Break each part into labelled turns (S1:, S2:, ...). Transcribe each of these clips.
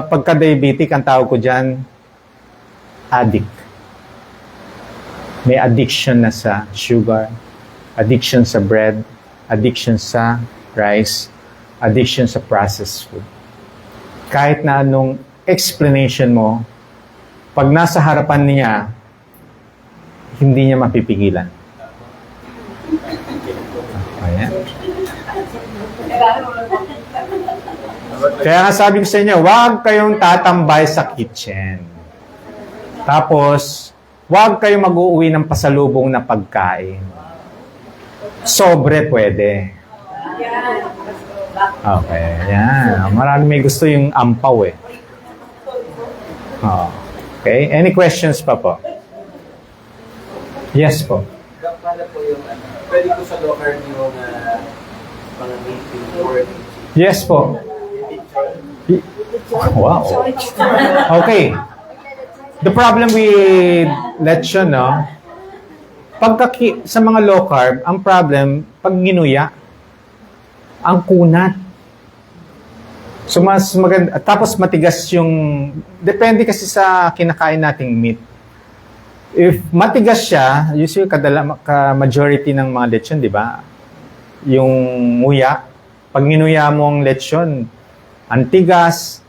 S1: Pagka-diabetic, ang tawag ko dyan, addict. May addiction na sa sugar, addiction sa bread, addiction sa rice, addiction sa processed food. Kahit na anong explanation mo, pag nasa harapan niya, hindi niya mapipigilan. Ayan. Kaya nga sabi ko sa inyo, huwag kayong tatambay sa kitchen. Tapos, huwag kayong mag-uuwi ng pasalubong na pagkain. Sobre pwede. Okay, yan. Marami may gusto yung ampaw eh. Oh. Okay, any questions pa po? Yes po.
S2: Paano po yung pwede ko sa locker yung mga meeting or
S1: Yes po. Wow. Okay. The problem with lechon, no? Sa mga low carb, ang problem, pag ginuya, ang kunat. So mas maganda, tapos matigas yung, depende kasi sa kinakain nating meat. If matigas siya, usually majority ng mga lechon, di ba? Yung nguya, pag ginuya mo ang lechon, ang tigas,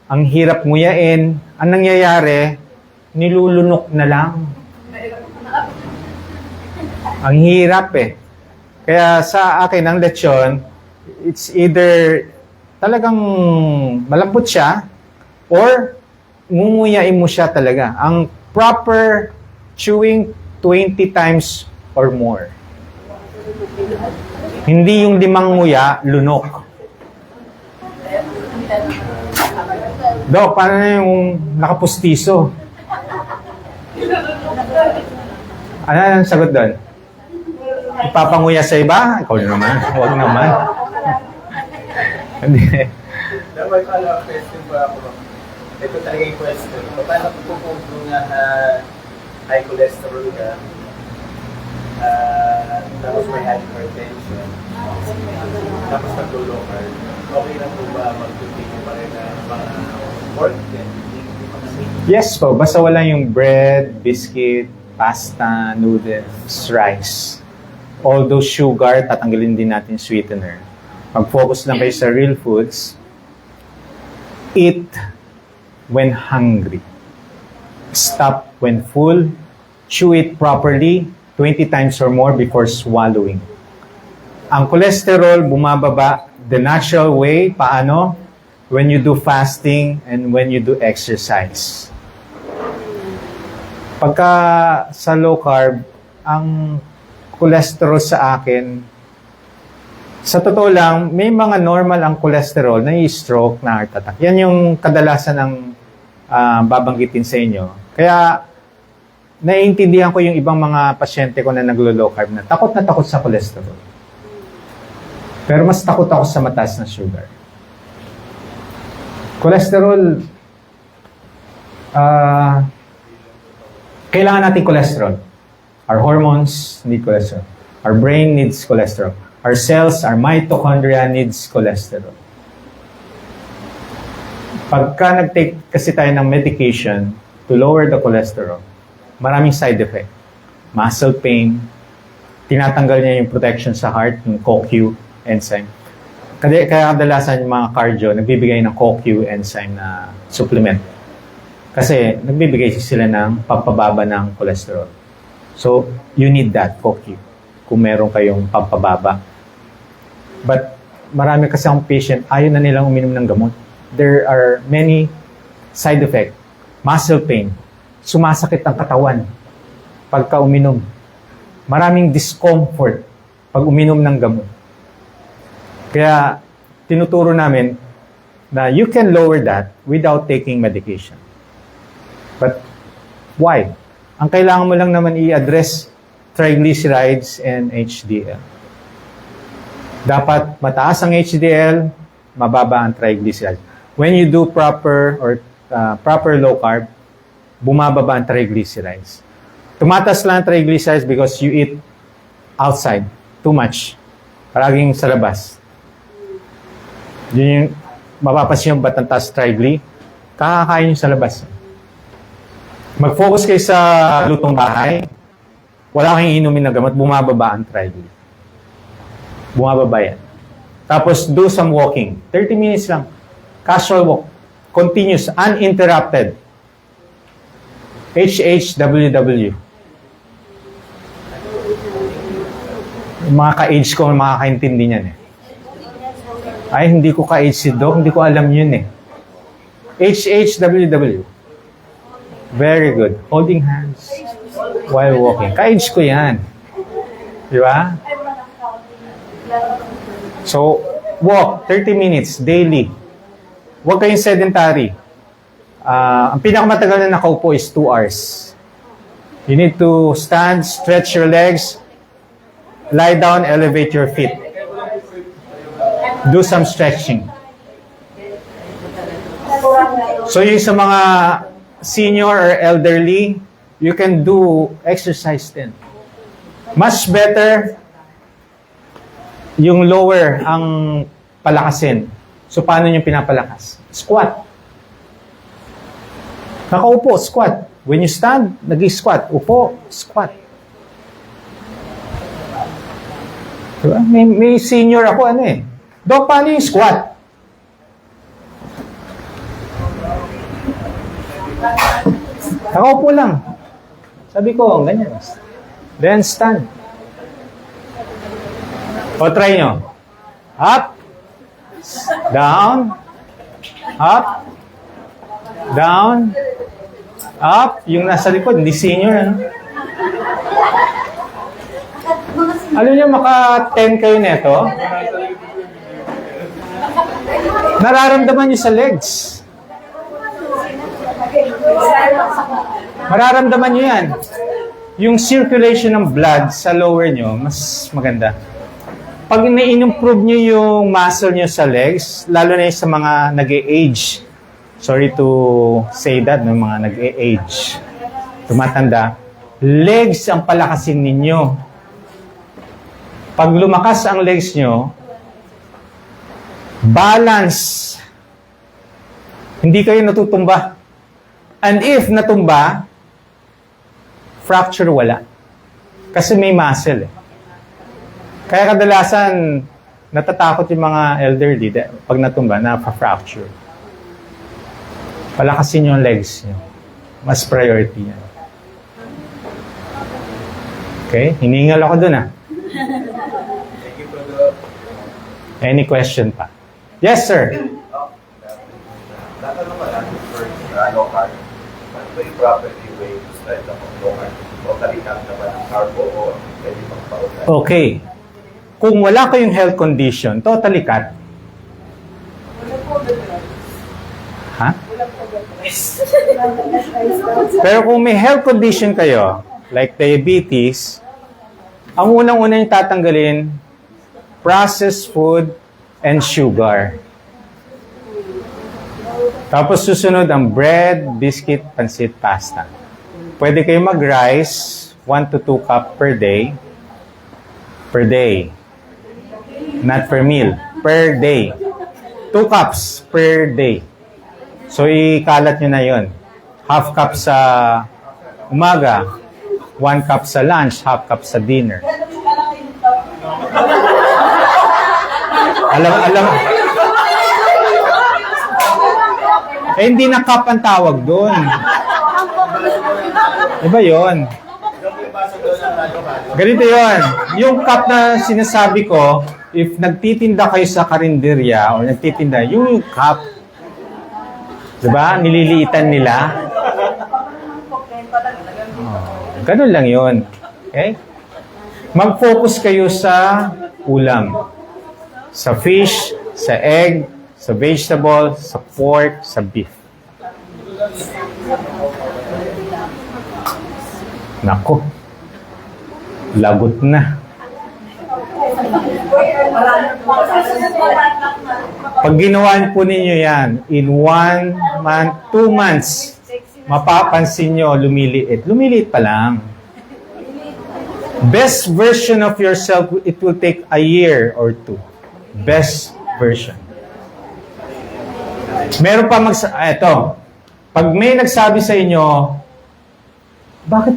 S1: ang hirap nguyain, ang nangyayari, nilulunok na lang. Ang hirap eh. Kaya sa akin, ang lechon, it's either talagang malambot siya or ngunguyain mo siya talaga. Ang proper chewing 20 times or more. Hindi yung 5 nguya, lunok. Dok, paano na yung nakapustiso? Ano ang sagot doon? Ipapanguya sa iba? Ikaw naman. Huwag naman. Hindi.
S2: dapat pala question pa ako. Ito talaga yung question. Paano kung nga high cholesterol ka, tapos may hypertension, tapos nag-low carb, okay na po ba mag-continue pa rin na mga pork din?
S1: Yes po, basta wala yung bread, biscuit, pasta, noodles, rice. Although sugar, tatanggalin din natin sweetener. Mag-focus lang kayo sa real foods. Eat when hungry. Stop when full. Chew it properly 20 times or more before swallowing. Ang cholesterol bumababa the natural way. Paano? When you do fasting and when you do exercise. Pagka sa low carb, ang cholesterol sa akin, sa totoo lang, may mga normal ang cholesterol na i-stroke, na heart attack. Yan yung kadalasan ng babanggitin sa inyo. Kaya, naiintindihan ko yung ibang mga pasyente ko na naglo-low carb na takot sa cholesterol. Pero mas takot ako sa mataas na sugar. Cholesterol, kailangan natin cholesterol. Our hormones need cholesterol. Our brain needs cholesterol. Our cells, our mitochondria needs cholesterol. Pagka nag-take kasi tayo ng medication to lower the cholesterol, maraming side effect. Muscle pain, tinatanggal niya yung protection sa heart, yung CoQ enzyme. Kaya kadalasan yung mga cardio, nagbibigay ng CoQ enzyme na supplement. Kasi nagbibigay sila ng pampababa ng cholesterol. So, you need that CoQ kung meron kayong pampababa. But marami kasi ang patient, ayaw na nilang uminom ng gamot. There are many side effects. Muscle pain, sumasakit ang katawan pagka uminom. Maraming discomfort pag uminom ng gamot. Kaya tinuturo namin na you can lower that without taking medication. But why? Ang kailangan mo lang naman i-address triglycerides and HDL. Dapat mataas ang HDL, mababa ang triglycerides. When you do proper low carb, bumababa ang triglycerides. Tumatas lang ang triglycerides because you eat outside too much. Paraging sa labas. Yun yung mapapansin yung ba't ang taas triglyceride? Kakakain nyo sa labas. Mag-focus kayo sa lutong bahay. Wala kayong inumin na gamot, bumababa ang triglyceride. Bumababa yan. Tapos, do some walking. 30 minutes lang. Casual walk. Continuous, uninterrupted. HHWW. Yung mga ka-age ko, makakaintindi niyan eh. Ay, hindi ko ka-age si Doc, hindi ko alam yun eh. HHWW. Very good. Holding hands while walking. Ka-age ko yan. Di ba? So, walk 30 minutes daily. Huwag kayong sedentary. Ang pinakamatagal na nakaupo is 2 hours. You need to stand, stretch your legs, lie down, elevate your feet. Do some stretching. So yung sa mga senior or elderly, you can do exercise din. Much better yung lower ang palakasin. So paano yung pinapalakas? Squat. Nakaupo, squat. When you stand, nag-squat. Upo, squat. Diba? May senior ako, ano eh. Dok, paano yung squat? Nakaupo lang. Sabi ko, ganyan. Then stand. O, try nyo. Up. Down. Up. Down. Up. Yung nasa likod, hindi senior. Ano? Alam niyo, maka 10 kayo neto. Nararamdaman niyo sa legs. Mararamdaman niyo yan. Yung circulation ng blood sa lower niyo, mas maganda. Pag na-improve niyo yung muscle niyo sa legs, lalo na yung sa mga nag-e-age. Sorry to say that, no, mga nag-e-age. Tumatanda. Legs ang palakasin ninyo. Pag lumakas ang legs nyo, balance. Hindi kayo natutumba. And if natumba, fracture wala. Kasi may muscle eh. Kaya kadalasan, natatakot yung mga elderly pag natumba, na-fracture. Palakasin yung legs nyo. Mas priority yan. Okay? Hiningal ako dun ah.
S2: Thank you, Brother.
S1: Any question pa? Yes, sir.
S3: Tatanong ka lang first local. Ano ba yung property way to start ng local? O talikang naman ang carbo o pwede pang paulan?
S1: Okay. Kung wala kayong health condition, totally cut. Ha? Pero kung may health condition kayo, like diabetes, ang unang-una yung tatanggalin, processed food and sugar. Tapos susunod ang bread, biscuit, pansit, pasta. Pwede kayo mag-rice, 1 to 2 cup per day. Per day. Not per meal. Per day. 2 cups per day. So, ikalat nyo na yon. Half cup sa umaga, 1 cup sa lunch, half cup sa dinner. Alam. Eh, hindi na cup ang tawag doon. Iba yon. Ganito yon. Yung cup na sinasabi ko, if nagtitinda kayo sa karinderya o nagtitinda, yung cup, diba? Nililiitan nila. Ganun lang yon. Okay? Mag-focus kayo sa ulam. Sa fish, sa egg, sa vegetable, sa pork, sa beef. Nako. Lagot na. Pag ginawa po ninyo yan, in 1 month, 2 months, mapapansin nyo, lumiliit. Lumiliit pa lang. Best version of yourself, it will take a year or 2. Best version. Meron pa eto. Pag may nagsabi sa inyo, bakit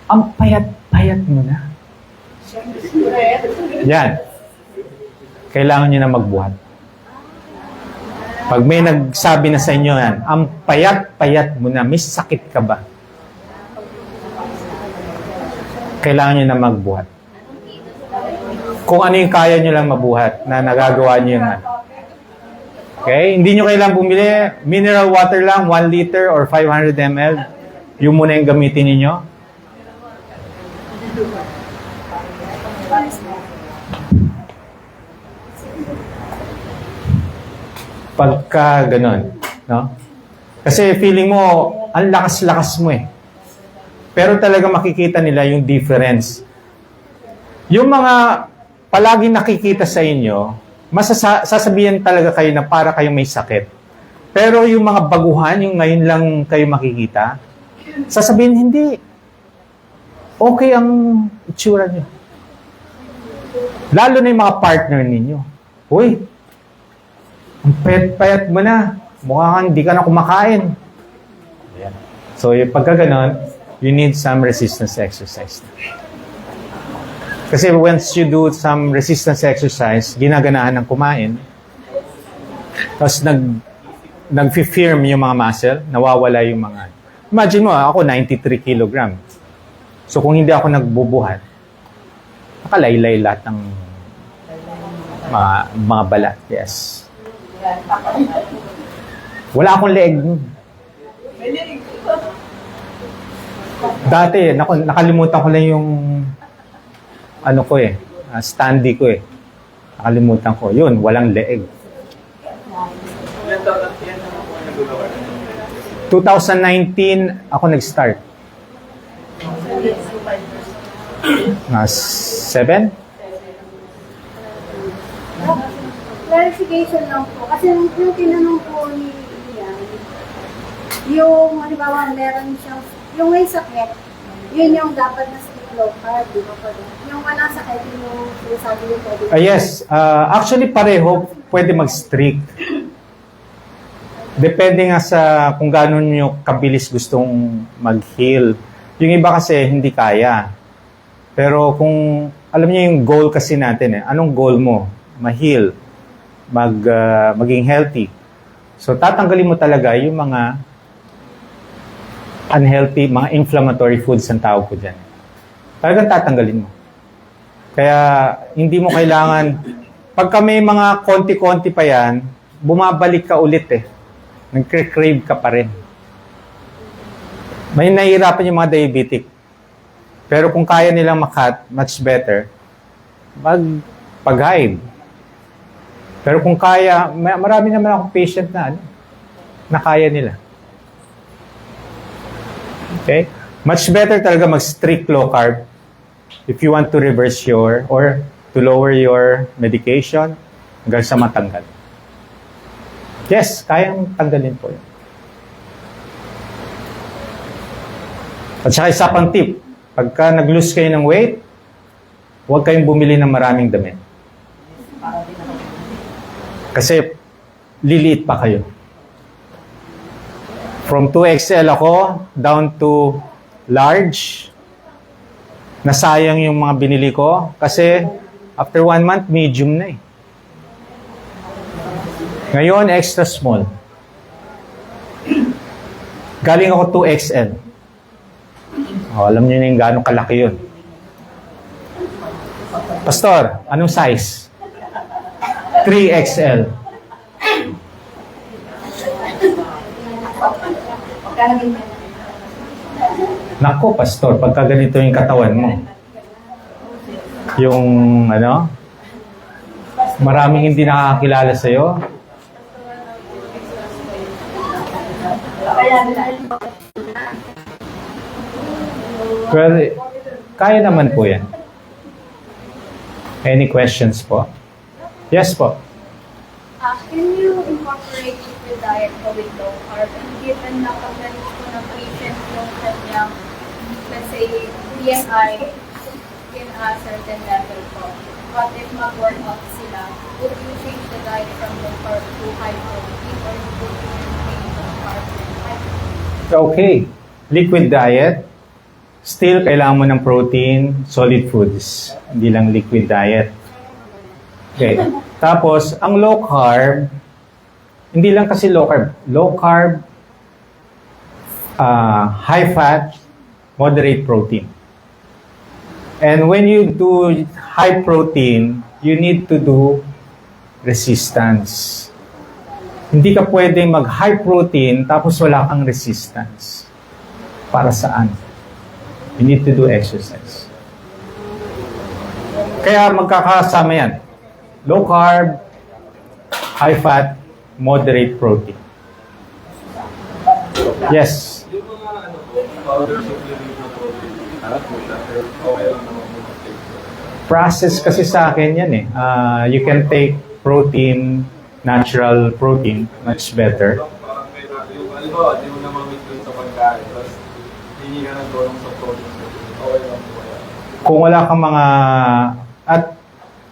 S1: ang payat-payat mo na? Yan. Kailangan nyo na magbuhat. Pag may nagsabi na sa inyo yan, ang payat-payat mo na, may sakit ka ba? Kailangan nyo na magbuhat. Kung ano yung kaya nyo lang mabuhat, na nagagawa nyo yung ano. Okay? Hindi nyo kailangan bumili. Mineral water lang, 1 liter or 500 ml. Yung muna yung gamitin ninyo. Pagka ganun, no? Kasi feeling mo, ang lakas-lakas mo eh. Pero talaga makikita nila yung difference. Yung mga palaging nakikita sa inyo, sasabihin talaga kayo na para kayong may sakit. Pero yung mga baguhan, yung ngayon lang kayo makikita, sasabihin hindi. Okay ang itsura nyo. Lalo na yung mga partner ninyo. Uy, ang payat-payat mo na. Mukhang hindi ka na kumakain. Ayan. So, yung pagka ganon, you need some resistance exercise. Kasi once you do some resistance exercise, ginaganahan ng kumain, tapos nag-firm yung mga muscle, nawawala yung mga... Imagine mo, ako 93 kilogram. So kung hindi ako nagbubuhat, nakalaylay lahat ng mga balat. Yes. Wala akong leeg. Dati, nakalimutan ko lang yung ano ko standy ko Nakalimutan ko. Yun, walang leeg. 2019, ako nag-start. 7?
S4: Clarification lang po. Kasi yung tinanong po ni Ian, yung halimbawa meron siyang, yung may sakit, yun yung dapat na low carb, di ba po? Yung wala sakit, yung sabi yung pwede.
S1: Yes. Actually, pareho pwede mag-strict. Depende nga sa kung gano'n nyo kabilis gustong mag-heal. Yung iba kasi hindi kaya. Pero kung, alam niyo yung goal kasi natin anong goal mo? Ma-heal. Maging healthy. So, tatanggalin mo talaga yung mga unhealthy, mga inflammatory foods ang tawag ko dyan. Talagang tatanggalin mo. Kaya, hindi mo kailangan, pagka may mga konti-konti pa yan, bumabalik ka ulit Nagkre-crave ka pa rin. May nahihirapan yung mga diabetic. Pero kung kaya nilang makat, much better, pag-hide. Pero kung kaya, marami naman akong patient na kaya nila. Okay? Much better talaga mag-strict low carb if you want to reverse or to lower your medication hanggang sa matanggal. Yes, kayang tanggalin po yun. At saka isa pang tip, pagka nag-lose kayo ng weight, huwag kayong bumili ng maraming damit. Kasi liliit pa kayo. From 2XL ako down to large. Nasayang yung mga binili ko kasi after 1 month, medium na Ngayon, extra small. Galing ako 2XL. Alam niyo na yung gano'ng kalaki yun. Pastor, anong size? 3XL. Nako, pastor, pagka ganito yung katawan mo. Yung, maraming hindi nakakakilala sa'yo. Well, kaya naman po yan. Any questions po? Yes po.
S4: Can you incorporate the diet with low carb and given na pag-manage po ng patient yung kanyang, let's say, BMI in a certain level po,
S5: But if mag-workout sila, would you change the diet from low carb to high protein or would you maintain low carb and high protein?
S1: Okay. Liquid diet. Still, kailangan mo ng protein, solid foods. Hindi lang liquid diet. Okay. Tapos, ang low carb, hindi lang kasi low carb. Low carb, high fat, moderate protein. And when you do high protein, you need to do resistance. Hindi ka pwedeng mag-high protein tapos wala kang resistance. Para saan? You need to do exercise. Kaya magkakasama yan. Low carb, high fat, moderate protein. Yes.
S2: Yung mga powder supplement na protein, alat mo siya, pero okay lang naman mo mag-take.
S1: Process kasi sa akin yan eh. You can take protein, natural protein, much better.
S2: Parang may yung halimbawa, di mo na mamit dun sa pagkain, tapos hindi ka nagtulong sa protein. Okay lang po yan.
S1: Kung wala kang mga... At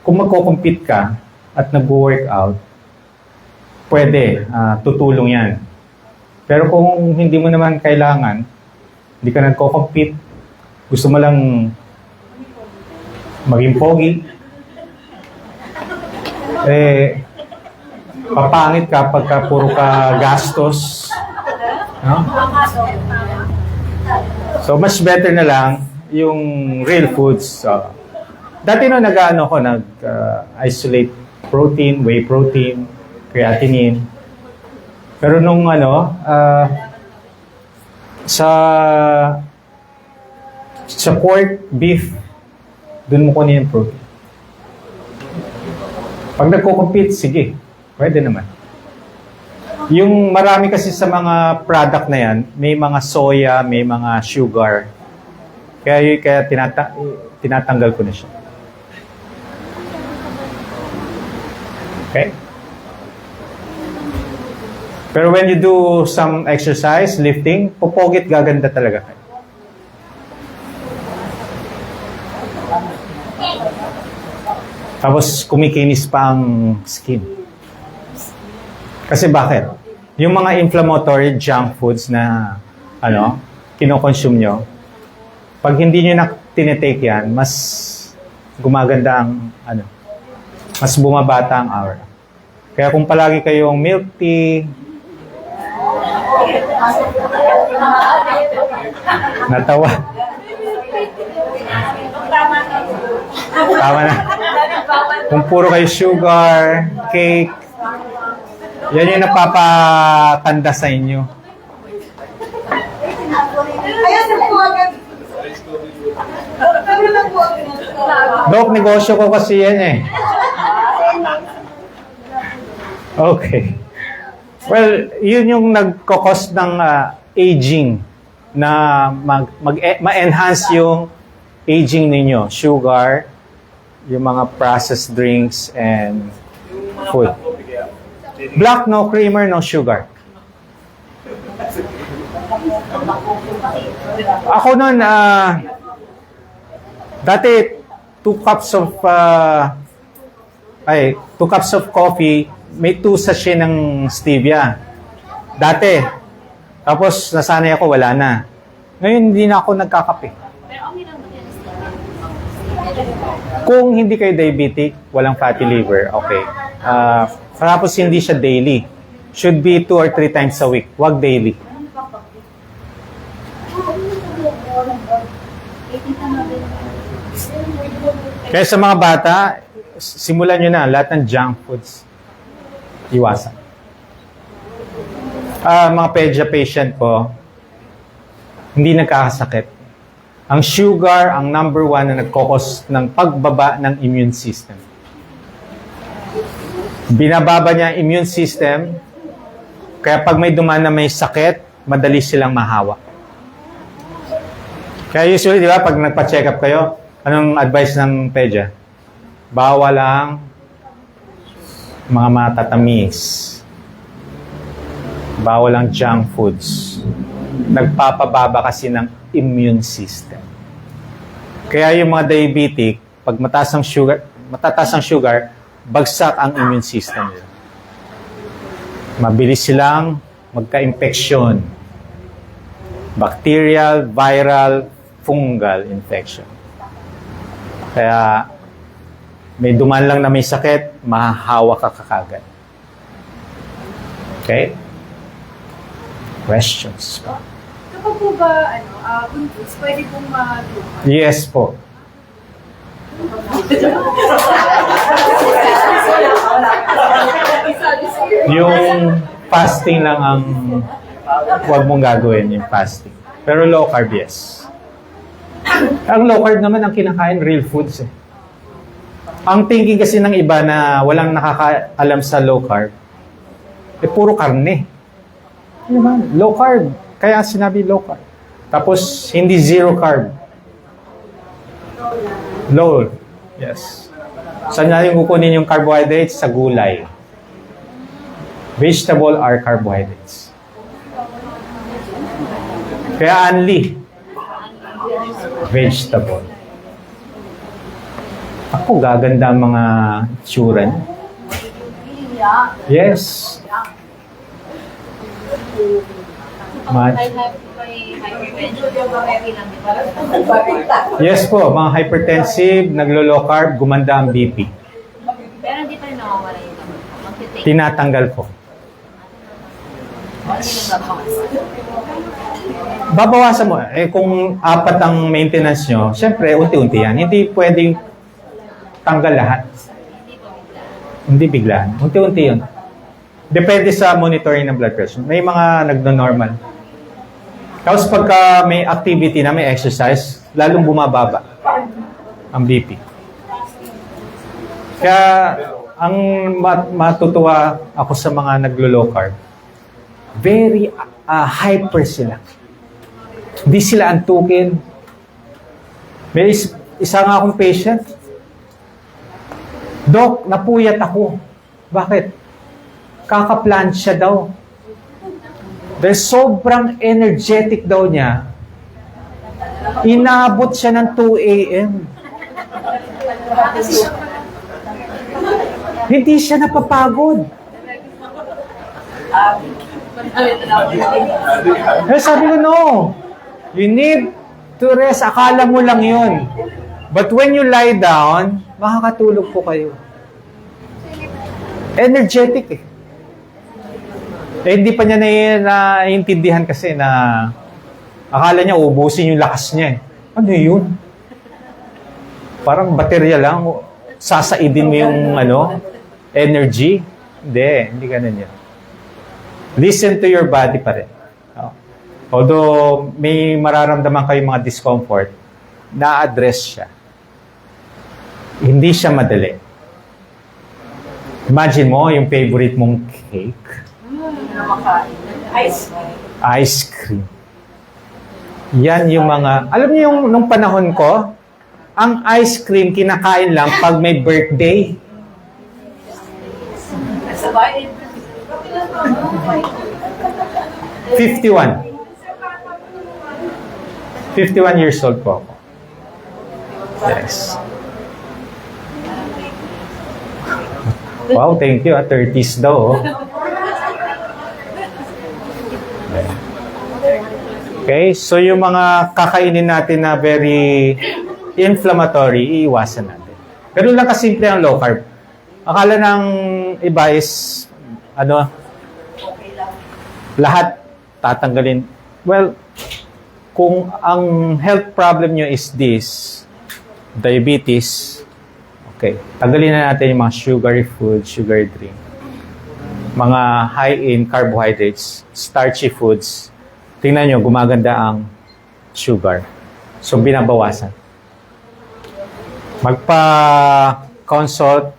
S1: kung magko-compete ka at nag-workout, pwede, tutulong yan. Pero kung hindi mo naman kailangan, hindi ka nagko-compete, gusto mo lang maging pogi, papangit ka pagka puro ka gastos. No? So, much better na lang yung real foods. Dati no, nag-isolate protein, whey protein, creatinine. Pero nung sa pork, beef, dun mo kunin yung protein. Pag nagko-compete, sige, pwede naman. Yung marami kasi sa mga product na yan, may mga soya, may mga sugar. Kaya tinatanggal ko na siya. Okay? Pero when you do some exercise, lifting, pupogit, gaganda talaga kayo. Tapos kumikinis pa ang skin. Kasi bakit? Yung mga inflammatory junk foods na kinokonsume nyo, pag hindi nyo na tinitake yan, mas gumaganda ang mas bumabata ang aura. Kaya kung palagi kayong milk tea, natawa. Tama na. Kung puro kayo sugar, cake, yan yung napapatanda sa inyo. Dok, negosyo ko kasi yan eh. Okay. Well, yun yung nagkakos ng aging na ma-enhance yung aging ninyo. Sugar, yung mga processed drinks, and food. Black, no creamer, no sugar. Ako nun, dati, 2 cups of coffee, may 2 sachet ng stevia. Dati. Tapos, nasanay ako, wala na. Ngayon, hindi na ako nagkakape. Kung hindi kayo diabetic, walang fatty liver, okay. Tapos, hindi siya daily. Should be 2 or 3 times a week. Wag daily. Kaya sa mga bata, simulan nyo na lahat ng junk foods. Iwasan. Mga pedya patient ko, hindi nagkakasakit. Ang sugar, ang number 1 na nagkokos ng pagbaba ng immune system. Binababa niya ang immune system, kaya pag may dumaan na may sakit, madali silang mahawa. Kaya usually, di ba, pag nagpa-check up kayo, anong advice ng pedya? Bawal ang mga matatamis. Bawal ang junk foods. Nagpapababa kasi ng immune system. Kaya yung mga diabetic, pag mataas ang sugar, matataas ang sugar, bagsak ang immune system nila. Mabilis silang magka-infeksyon. Bacterial, viral, fungal infection. Kaya, may duman lang na may sakit, mahahawa ka kagad. Okay? Questions?
S5: Kapag po ba, buntis, pwede pong
S1: Yes po. Yung fasting lang ang huwag mong gagawin, yung fasting. Pero low carb, yes. Ang low carb naman ang kinakain, real foods eh. Ang thinking kasi ng iba na walang nakakaalam sa low carb, puro karne. Low carb. Kaya sinabi low carb. Tapos, hindi zero carb. Low. Yes. Saan natin kukunin yung carbohydrates? Sa gulay. Vegetable are carbohydrates. Kaya only vegetable. Ako, gaganda ang mga itsura niya. Yes. Yes po, mga hypertensive, naglo-low carb, gumanda ang BP.
S5: Pero hindi pa rin nawawala yung gamot.
S1: Tinatanggal po. Babawasan mo. Kung 4 ang maintenance nyo, syempre, unti-unti yan. Hindi pwedeng tanggal lahat. Hindi biglaan. Unti-unti yun. Depende sa monitoring ng blood pressure. May mga nagno-normal. Tapos pagka may activity na, may exercise, lalong bumababa ang BP. Kaya, ang matutuwa ako sa mga naglo-low carb, very hyper sila. Hindi sila antukin. May isa nga akong patient, Dok, napuyat ako. Bakit? Kaka-plancha daw. Dahil sobrang energetic daw niya, inabot siya ng 2 a.m. Hindi siya napapagod. Sabi ko, no. You need to rest. Akala mo lang yun. But when you lie down, makakatulog po kayo. Energetic eh. Hindi pa niya naiintindihan kasi na akala niya ubusin yung lakas niya eh. Ano yun? Parang baterya lang. Sasaidin mo yung energy. Hindi ganun yan. Listen to your body pa rin. Although may mararamdaman kayong mga discomfort, na-address siya. Hindi siya madali. Imagine mo yung favorite mong cake. Ice cream. Yan yung mga... Alam niyo yung nung panahon ko, ang ice cream kinakain lang pag may birthday.
S5: Sa bayan.
S1: 51 years old po ako. Yes. Wow, thank you. 30s daw. Okay, so yung mga kakainin natin na very inflammatory, iiwasan natin. Ganun lang kasimple ang low carb. Akala ng iba is, lahat tatanggalin. Well, kung ang health problem nyo is this, diabetes, okay, tanggalin na natin yung mga sugary food, sugar drink, mga high in carbohydrates, starchy foods. Tingnan nyo, gumaganda ang sugar. So, binabawasan. Magpa-consult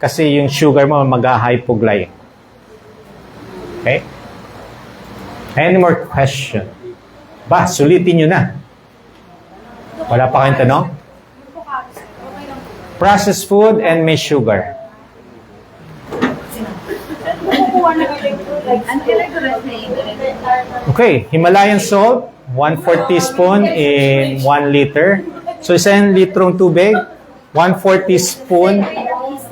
S1: kasi yung sugar mo mag-hypoglycemic. Okay? Any more question? Sulitin nyo na. Wala pa kayong tanong? Processed food and may sugar. Okay, Himalayan salt, 1/4 teaspoon in 1 liter. So, 1 litrong tubig, 1/4 teaspoon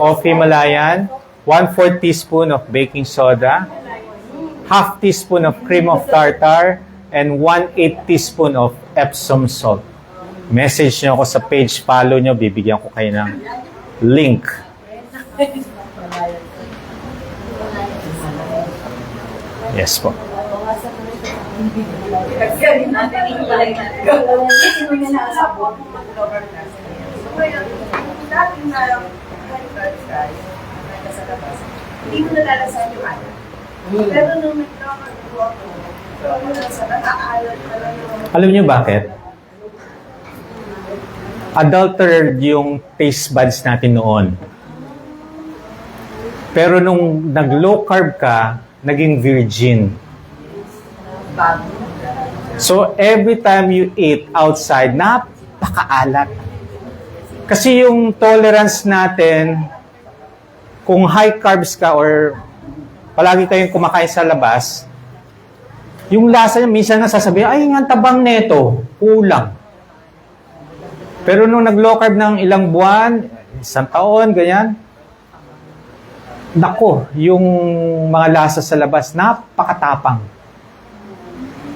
S1: of Himalayan, 1/4 teaspoon of baking soda, half teaspoon of cream of tartar, and 1/8 teaspoon of Epsom salt. Message nyo ako sa page, follow nyo, bibigyan ko kayo ng link. Yes po.
S4: Hindi ko nalalasan yung anak. Pero nung nagkakaroon ako, nakaalat pala yung...
S1: Alam nyo bakit? Adulterated yung taste buds natin noon. Pero nung nag-low carb ka, naging virgin. So, every time you eat outside, napakaalat. Kasi yung tolerance natin, kung high carbs ka or palagi kayong kumakain sa labas, yung lasa niya, minsan nasasabihin, ay, ang tabang neto, kulang. Pero nung nag-low carb ng ilang buwan, isang taon, ganyan, nako, yung mga lasa sa labas, napakatapang.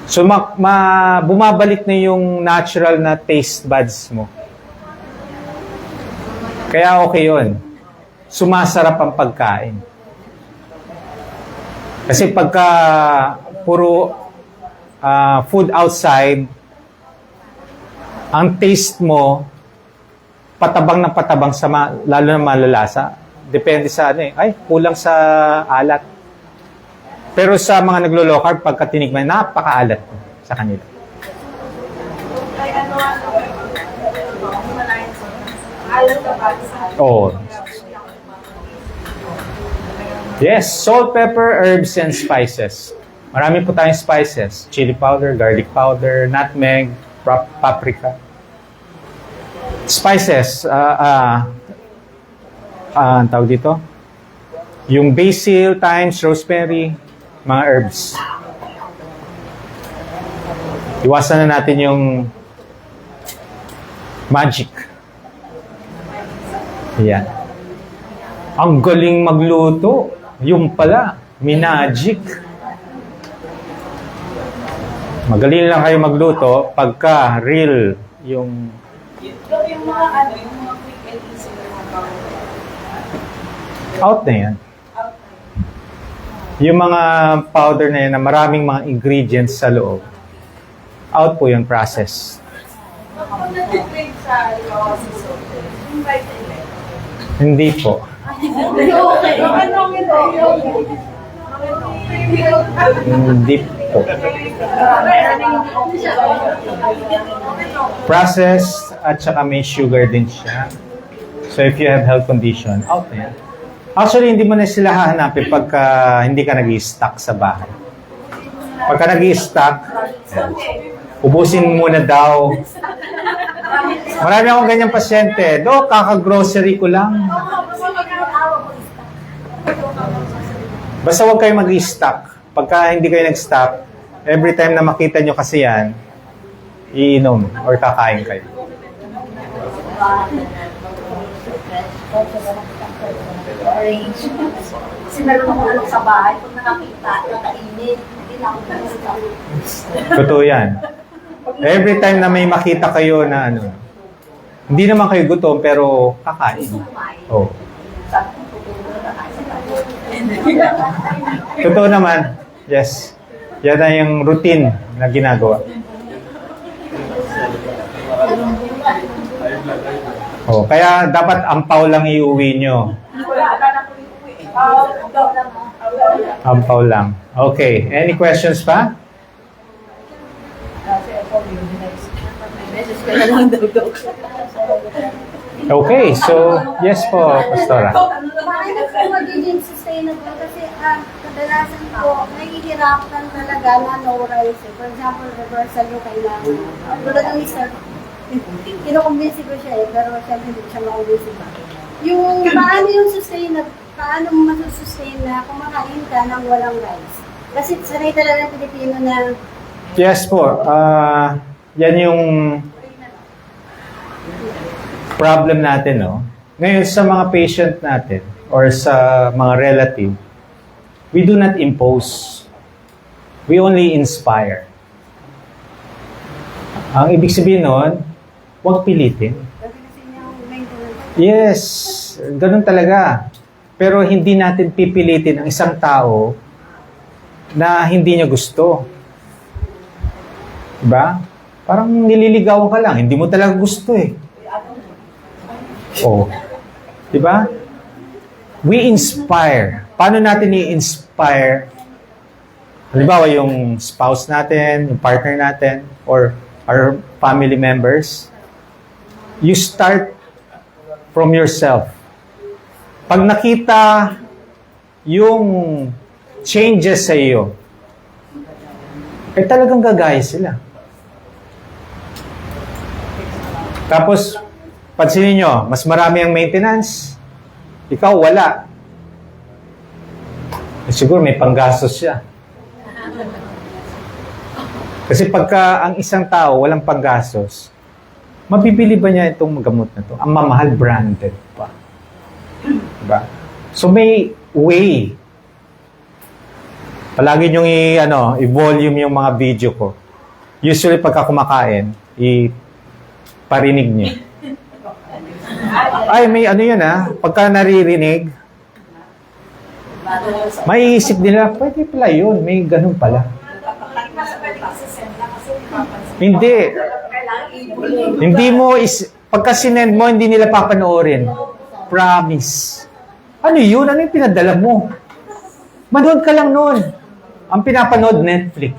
S1: So, bumabalik na yung natural na taste buds mo. Kaya okay yun. Sumasarap ang pagkain. Kasi pagka puro food outside, ang taste mo, patabang na patabang sa lalo na malalasa. Depende sa ay, kulang sa alat. Pero sa mga naglo-low carb, pagka tinikman, napakaalat sa kanila. Oh. Yes, salt, pepper, herbs, and spices. Marami po tayong spices. Chili powder, garlic powder, nutmeg, paprika. Spices, ang tawag dito? Yung basil, thyme, rosemary, mga herbs. Iwasan na natin yung magic. Yan. Ang galing magluto. Yung pala, minagic. Magaling lang kayo magluto pagka real yung...
S4: Yung mga quick and easy na
S1: Out na yan. Yung mga powder na yan na maraming mga ingredients sa loob. Out po yung process.
S4: Kapag nag-trade sa soap, yung vitamin.
S1: Hindi po. Hindi po. Processed at saka may sugar din siya. So if you have health condition, out na yan. Actually, hindi mo na sila hahanapin pagka hindi ka nag-i-stock sa bahay. Pagka nag-i-stock, ubusin muna daw. Marami akong ganyang pasyente. Do, kaka-grocery ko lang. Basta huwag kayo mag-i-stock. Pagka hindi kayo nag-stock, every time na makita nyo kasi yan, iinom or kakain kayo.
S4: Orange. Kasi meron ako alam sa bahay, pag nakakita, nakainit, hindi na ako nag-stop.
S1: Totoo yan. Every time na may makita kayo na hindi naman kayo gutom, pero kakain. Oh. Totoo naman. Yes. Yan na yung routine na ginagawa. Oh, kaya dapat ampaw lang iuwi nyo. Ampaw lang. Okay. Any questions pa? Okay. So, yes po, Pastora.
S4: Paano po magiging sustainable? Kasi kadalasan po, nahihirapan talaga na no rice. For example, reversal yung kailangan. Tulad ng isa, kinukumbinsi ko siya pero siyempre hindi siya makumbinsi pa. Yung paano yung sustainable, paano mo masusustain na kumakain ka ng walang rice? Kasi sanay talaga ng Pilipino na
S1: Yes po. Yan yung problem natin, no? Ngayon, sa mga patient natin or sa mga relative, we do not impose. We only inspire. Ang ibig sabihin nun, huwag pilitin.
S4: Kasi yung maintenance.
S1: Yes, ganun talaga. Pero hindi natin pipilitin ang isang tao na hindi niya gusto. Diba? Parang nililigawan ka lang, hindi mo talaga gusto eh. Oh. Diba? We inspire. Paano natin i-inspire? Halimbawa, yung spouse natin, yung partner natin, or our family members. You start from yourself. Pag nakita yung changes sa iyo, eh talagang gagaya sila. Tapos, pansinin nyo, mas marami ang maintenance. Ikaw, wala. Eh, siguro may panggastos siya. Kasi pagka ang isang tao walang panggastos, mabibili ba niya itong gamot na to? Ang mamahal, branded pa. Diba? So may way. Palagi niyong i-volume yung mga video ko. Usually pagka kumakain, parinig niyo. Ay, may yun pagka naririnig, maiisip nila, pwede pala yun, may ganun pala. Hindi. Hindi mo, pagka sinend mo, hindi nila papanoorin. Promise. Ano yun? Ano yung pinadala mo? Manood ka lang nun. Ang pinapanood, Netflix.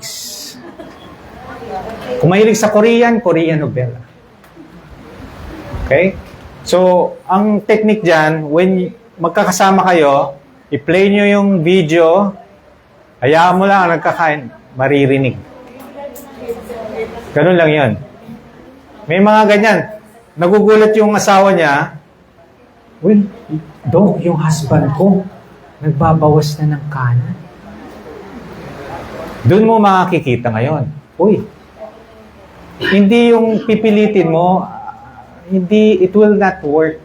S1: Kung mahilig sa Korean novela. Okay? So, ang technique dyan, when magkakasama kayo, i-play nyo yung video, hayaan mo lang ang nagkakain, maririnig. Ganun lang yun. May mga ganyan. Nagugulat yung asawa niya, well, Dok, yung husband ko, nagbabawas na ng kanan. Doon mo makikita ngayon. Uy, hindi yung pipilitin mo, hindi, it will not work.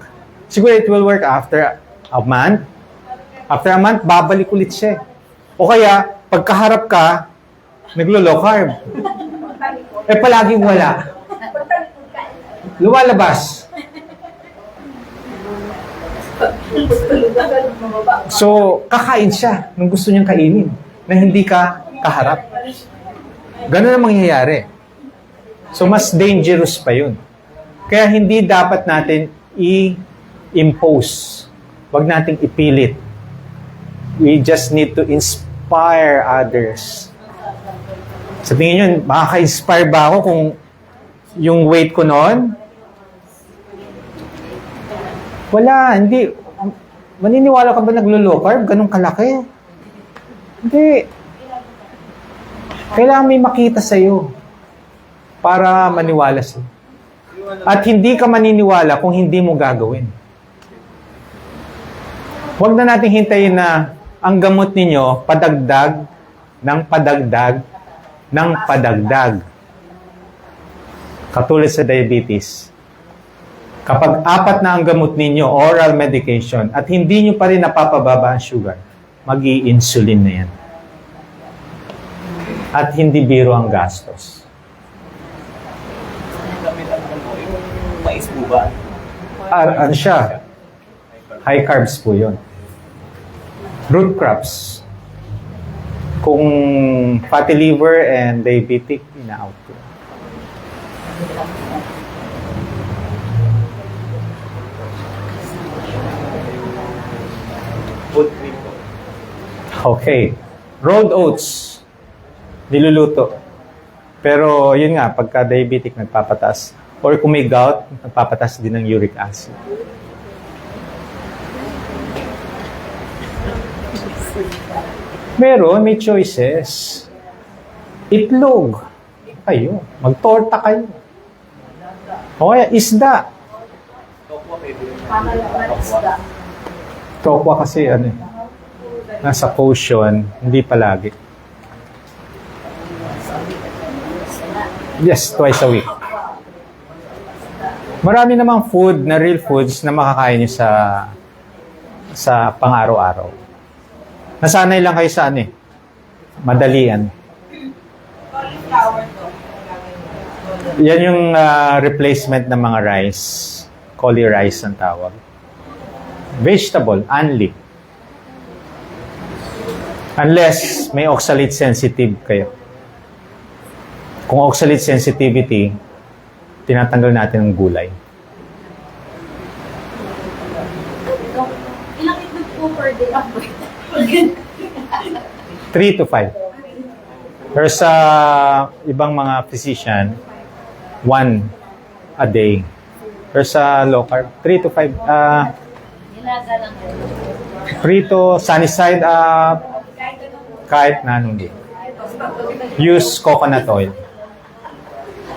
S1: Siguro it will work after a month. After a month, babalik ulit siya. O kaya, pagkaharap ka, naglo-low carb. Eh, palaging wala. Lumalabas. So, kakain siya nung gusto niyang kainin na hindi ka kaharap. Ganun ang mangyayari. So, mas dangerous pa yun. Kaya hindi dapat natin i-impose. Huwag nating ipilit. We just need to inspire others. Sa tingin nyo, makaka-inspire ba ako kung yung weight ko noon? Wala, hindi. Maniniwala ka ba naglo-low carb? Ganun kalaki? Hindi. Kailangan may makita sa'yo para maniwala sa'yo. At hindi ka maniniwala kung hindi mo gagawin. Huwag na natin hintayin na ang gamot ninyo padagdag ng padagdag ng padagdag. Katulad sa diabetes. Kapag 4 na ang gamot ninyo, oral medication, at hindi nyo pa rin napapababa ang sugar, mag-i-insulin na yan. At hindi biro ang gastos.
S3: Mais po ba?
S1: Ano siya? High carbs po yun. Root crops. Kung fatty liver and diabetic, ina-out ko.
S3: Food cream po.
S1: Okay. Rolled oats. Niluluto. Pero yun nga, pagka diabetic, nagpapataas. Or kung may gout, nagpapataas din ng uric acid. Meron, may choices. Itlog. Kayo. Magtorta kayo. O kaya, isda. Tokwa kasi, nasa potion, hindi palagi. Yes, twice a week. Marami namang food na real foods na makakain nyo sa pang-araw-araw. Nasanay lang kayo sa ano eh. Madalian. Yan yung replacement ng mga rice. Cauli rice ang tawag. Vegetable, only. Unless may oxalate sensitive kayo. Kung oxalate sensitivity, tinatanggal natin ang gulay.
S5: Ilang itlog po per day?
S1: 3 to 5. Pero sa ibang mga physician, 1 a day. Pero sa low carb, 3 to 5.
S5: Nilaga lang po.
S1: Prito, sunny side up, kahit na anong day. Use coconut oil.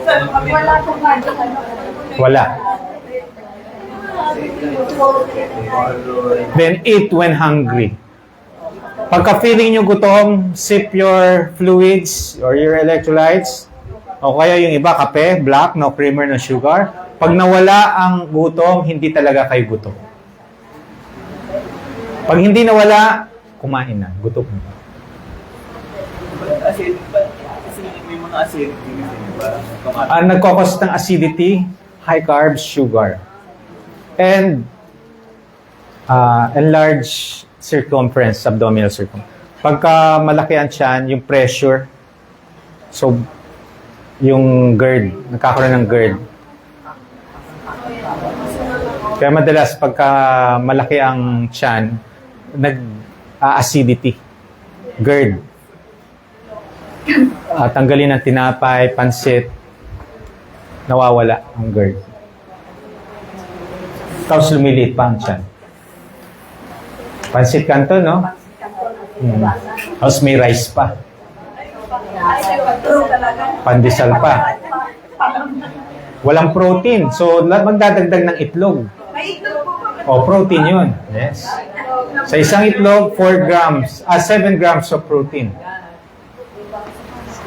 S4: Wala pong body, ano.
S1: Wala. Then eat when hungry. Pagka feeling nyo gutom, sip your fluids or your electrolytes. O kaya yung iba, kape, black, no creamer, no sugar. Pag nawala ang gutom, hindi talaga kayo gutom. Pag hindi nawala, kumain na. Gutom na.
S2: Kasi may mga acidity kasi, di ba?
S1: Ang nagkakos ng acidity, high carbs, sugar. And enlarged circumference, abdominal circumference. Pagka malaki ang tiyan, yung pressure, so yung GERD, nagkakaroon ng GERD. Kaya madalas pagka malaki ang tiyan, nag-acidity, GERD. Tanggalin ang tinapay, pansit, nawawala ang GERD. Tapos lumiliit pa ang tiyan. Pansit kanto, no? Tapos may rice pa. Pandesal pa. Walang protein. So, magdadagdag ng itlog. O, protein yun. Yes. Sa isang itlog, 4 grams, 7 grams of protein.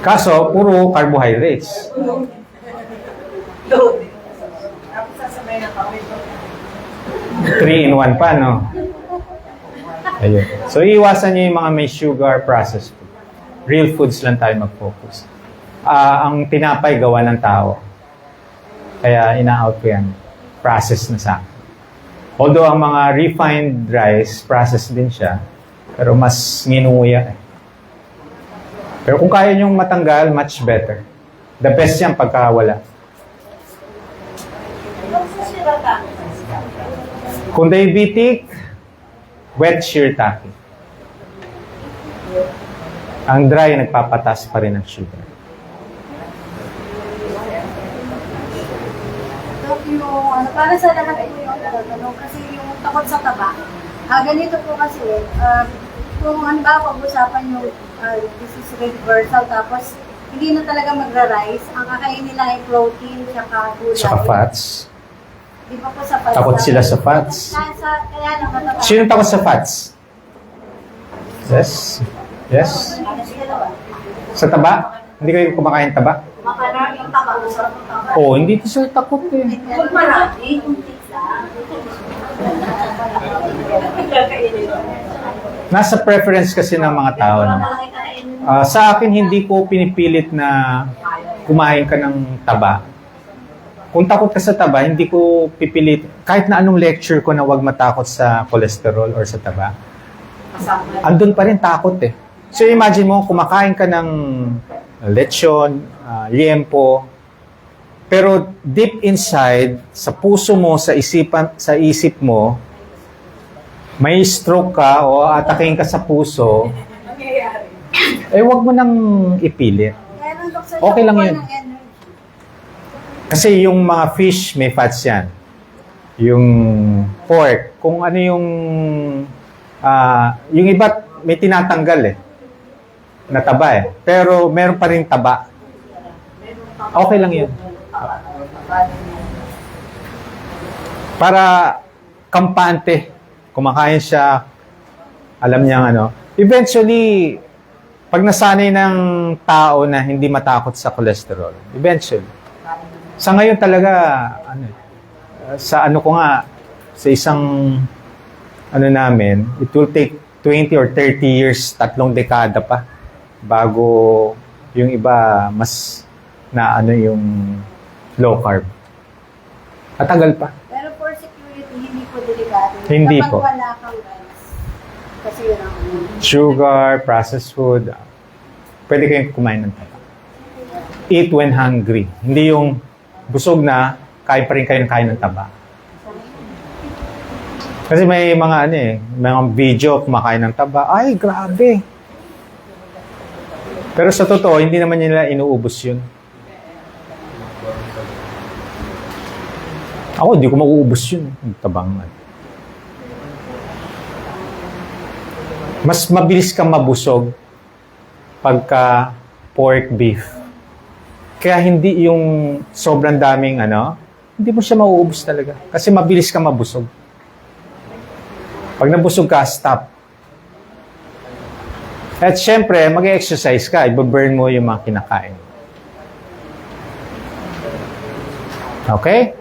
S1: Kaso, puro carbohydrates. 3 in 1 pa, no? Ayun. So, iwasan nyo yung mga may sugar processed food. Real foods lang tayo mag-focus. Ang tinapay, gawa ng tao. Kaya, ina-out ko yan. Processed na sa akin. Although, ang mga refined rice, processed din siya. Pero mas nginuya eh. Pero kung kaya nyong matanggal, much better. The best yan pagka wala. Kung diabetic, wet shirataki. Ang dry, nagpapatas pa rin ng sugar.
S4: Dok, yung, para sa lahat po yung tanong, kasi yung takot sa taba. Ganito po kasi, kung halimbawa pag-usapan yung disease reversal, tapos hindi na talaga magra-rise, ang kakain nila ay protein, tsaka gulay.
S1: Saka fats.
S4: Di ba po sa fats?
S1: Takot sila sa fats.
S4: Kaya lang mataba.
S1: Sino takot sa fats? Yes. Yes. Sa taba? Hindi kayo kumakain taba?
S4: Maraming taba. Masarap ang taba.
S1: Oo, hindi ko sila takot eh.
S4: Huwag marami, kung tiksa.
S1: Nasa preference kasi ng mga tao. No? Sa akin, hindi ko pinipilit na kumain ka ng taba. Kung takot ka sa taba, hindi ko pipilit. Kahit na anong lecture ko na wag matakot sa cholesterol or sa taba, andun pa rin takot eh. So imagine mo, kumakain ka ng lechon, liempo, pero deep inside, sa puso mo, sa isip mo, may stroke ka o ataking ka sa puso, eh wag mo nang ipilit. Okay lang yun. Kasi yung mga fish, may fats yan. Yung pork, kung ano yung iba, may tinatanggal eh. Na taba eh. Pero meron pa rin taba. Okay lang yun. Para kampante, kumakain siya, alam niya ano. Eventually, pag nasanay ng tao na hindi matakot sa cholesterol, eventually, sa ngayon talaga, sa ano ko nga, sa isang ano namin, it will take 20 or 30 years, 3 dekada pa, bago yung iba mas na ano yung low carb. Matagal pa.
S4: Pero for security, hindi po delikado.
S1: Hindi
S4: Kapag
S1: po.
S4: wala kang rice. Kasi yun ang
S1: Sugar, processed food, pwede kayong kumain ng taba. Eat when hungry. Hindi yung busog na, kain pa rin kayo ng kain ng taba. Kasi may mga ano eh, mga video kumakain ng taba. Ay, grabe. Pero sa totoo, hindi naman nila inuubos yun. Ako, hindi ko mauubos yun. Yung tabang. Mas mabilis kang mabusog pagka pork beef. Kaya hindi yung sobrang daming ano, hindi mo siya mauubos talaga. Kasi mabilis kang mabusog. Pag nabusog ka, stop. At syempre, mag-exercise ka, i-burn mo yung mga kinakain. Okay?